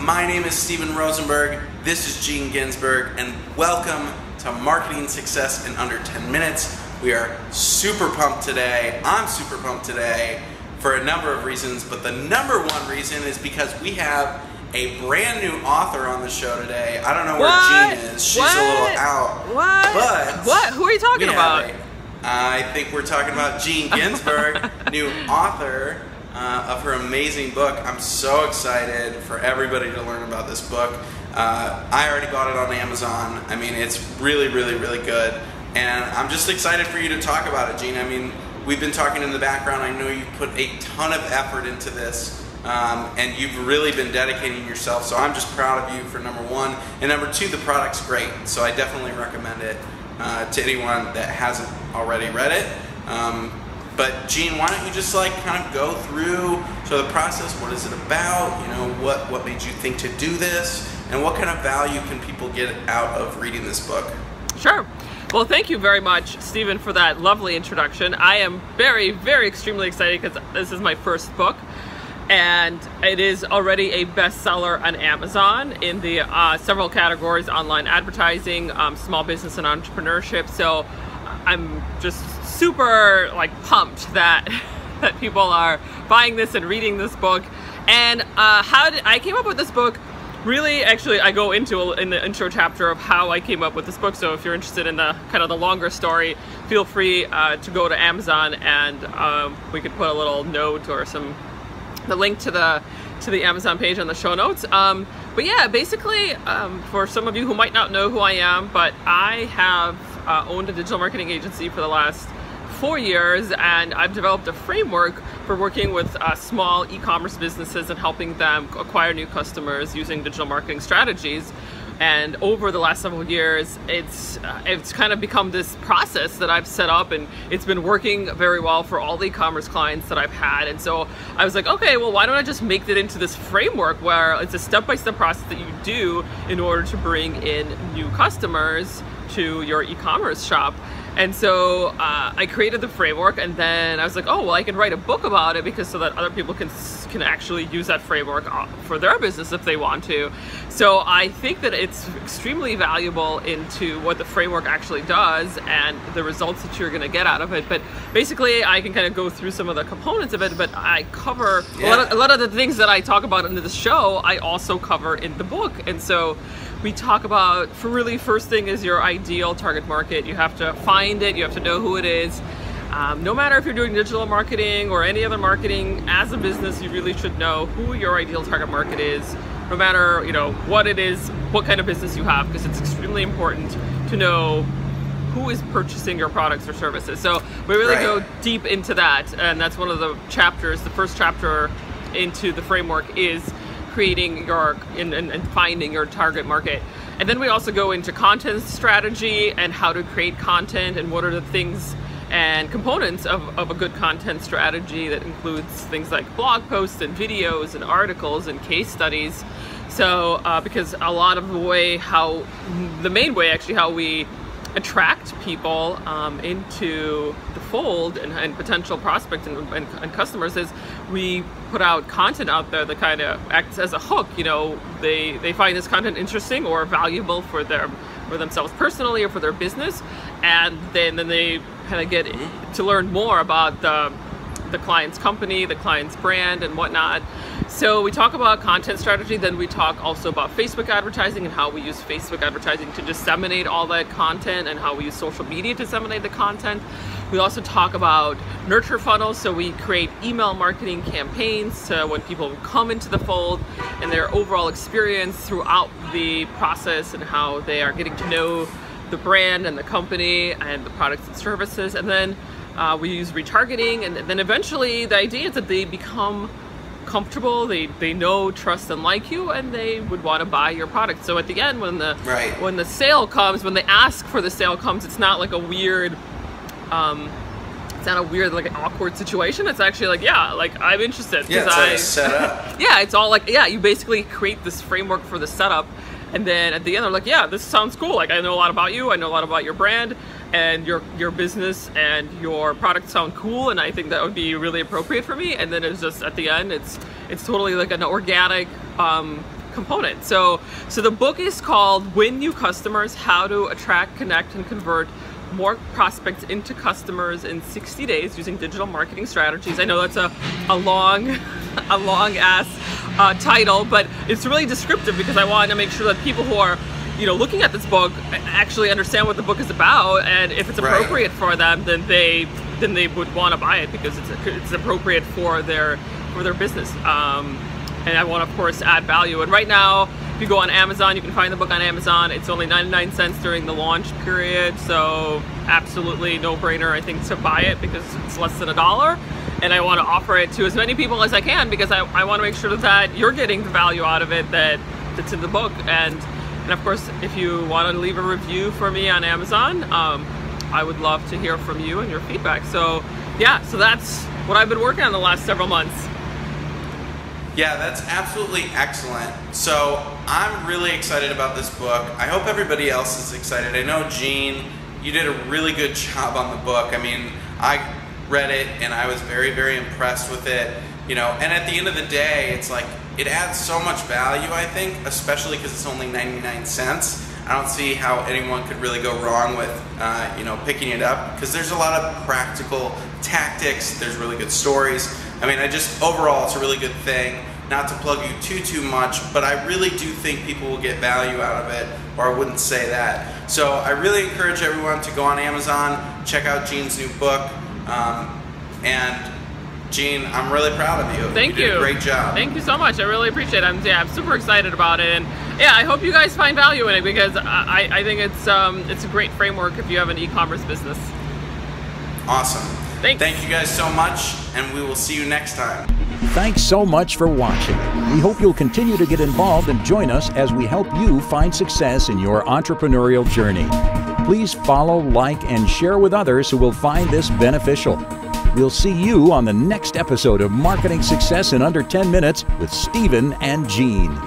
My name is Steven Rosenberg, this is Ginzburg, and welcome to Marketing Success in Under 10 Minutes. We are super pumped today. I'm super pumped today for a number of reasons, but the number one reason is because we have a brand new author on the show today. I don't know where Jean is. She's a little out. What? Who are you talking about? I think we're talking about Jean Ginzburg, new author of her amazing book. I'm so excited for everybody to learn about this book. I already bought it on Amazon. I mean, it's really, really, really good. And I'm just excited for you to talk about it, Jean. I mean, we've been talking in the background. I know you've put a ton of effort into this, and you've really been dedicating yourself. So I'm just proud of you for number one. And number two, the product's great. So I definitely recommend it to anyone that hasn't already read it. But Jean, why don't you just kind of go through the process? What is it about? You know, what made you think to do this? And what kind of value can people get out of reading this book? Sure. Well, thank you very much, Stephen, for that lovely introduction. I am very, very extremely excited because this is my first book. And it is already a bestseller on Amazon in the several categories: online advertising, small business and entrepreneurship. So I'm just super pumped that people are buying this and reading this book. And how did I came up with this book? Really, actually, I go into in the intro chapter of how I came up with this book. So if you're interested in the kind of the longer story, feel free to go to Amazon, and we could put a little note or the link to the Amazon page on the show notes. But yeah, basically, for some of you who might not know who I am, but I have owned a digital marketing agency for the last 4 years, and I've developed a framework for working with small e-commerce businesses and helping them acquire new customers using digital marketing strategies. And over the last several years, it's kind of become this process that I've set up, and it's been working very well for all the e-commerce clients that I've had. And so I was like, okay, well, why don't I just make it into this framework where it's a step-by-step process that you do in order to bring in new customers to your e-commerce shop. And so I created the framework, and then I was like, oh, well, I can write a book about it so that other people can actually use that framework for their business if they want to. So I think that it's extremely valuable into what the framework actually does and the results that you're going to get out of it. But basically, I can kind of go through some of the components of it, but I cover a lot of the things that I talk about in the show, I also cover in the book. And so we talk about, first thing is your ideal target market. You have to find it, you have to know who it is. No matter if you're doing digital marketing or any other marketing, as a business, you really should know who your ideal target market is, no matter what it is, what kind of business you have, because it's extremely important to know who is purchasing your products or services. So we really go deep into that, and that's one of the chapters. The first chapter into the framework is creating and finding your target market. And then we also go into content strategy and how to create content and what are the things and components of a good content strategy that includes things like blog posts and videos and articles and case studies. So because a lot of the main way actually how we attract people into the fold and potential prospects and customers is we put out content out there that kind of acts as a hook. They find this content interesting or valuable for themselves personally or for their business, and then they kind of get to learn more about the client's company, the client's brand, and whatnot. So we talk about content strategy, then we talk also about Facebook advertising and how we use Facebook advertising to disseminate all that content and how we use social media to disseminate the content. We also talk about nurture funnels, so we create email marketing campaigns so when people come into the fold and their overall experience throughout the process and how they are getting to know the brand and the company and the products and services. And then we use retargeting, and then eventually the idea is that they become comfortable, they know, trust, and like you, and they would want to buy your product. So at the end, when the sale comes, when they ask for the sale comes, it's not like a weird awkward situation. It's actually I'm interested. It's set up. Yeah, it's all you basically create this framework for the setup, and then at the end they're like, yeah, this sounds cool. I know a lot about you, I know a lot about your brand and your business, and your products sound cool, and I think that would be really appropriate for me. And then it's just at the end, it's totally like an organic component. So the book is called Win New Customers: How to Attract, Connect, and Convert More Prospects into Customers in 60 Days Using Digital Marketing Strategies. I know that's a long ass title, but it's really descriptive because I wanted to make sure that people who are looking at this book actually understand what the book is about, and if it's appropriate for them, then they would want to buy it because it's appropriate for their business. And I want to, of course, add value. And right now, if you go on Amazon, you can find the book on Amazon. It's only 99 cents during the launch period, so absolutely no-brainer, I think, to buy it because it's less than $1. And I want to offer it to as many people as I can because I want to make sure that you're getting the value out of it that's in the book. And of course, if you want to leave a review for me on Amazon, I would love to hear from you and your feedback. So yeah, so that's what I've been working on the last several months. Yeah, that's absolutely excellent. So I'm really excited about this book. I hope everybody else is excited. I know, Gene, you did a really good job on the book. I mean, I read it and I was very, very impressed with it. And at the end of the day, it's like, it adds so much value, I think, especially because it's only 99 cents. I don't see how anyone could really go wrong with, picking it up because there's a lot of practical tactics. There's really good stories. I mean, overall, it's a really good thing. Not to plug you too much, but I really do think people will get value out of it, or I wouldn't say that. So I really encourage everyone to go on Amazon, check out Gene's new book, and Gene, I'm really proud of you. Thank you. You did a great job. Thank you so much. I really appreciate it. I'm super excited about it, and yeah, I hope you guys find value in it because I think it's a great framework if you have an e-commerce business. Awesome. Thanks. Thank you guys so much, and we will see you next time. Thanks so much for watching. We hope you'll continue to get involved and join us as we help you find success in your entrepreneurial journey. Please follow, like, and share with others who will find this beneficial. We'll see you on the next episode of Marketing Success in Under 10 Minutes with Stephen and Gene.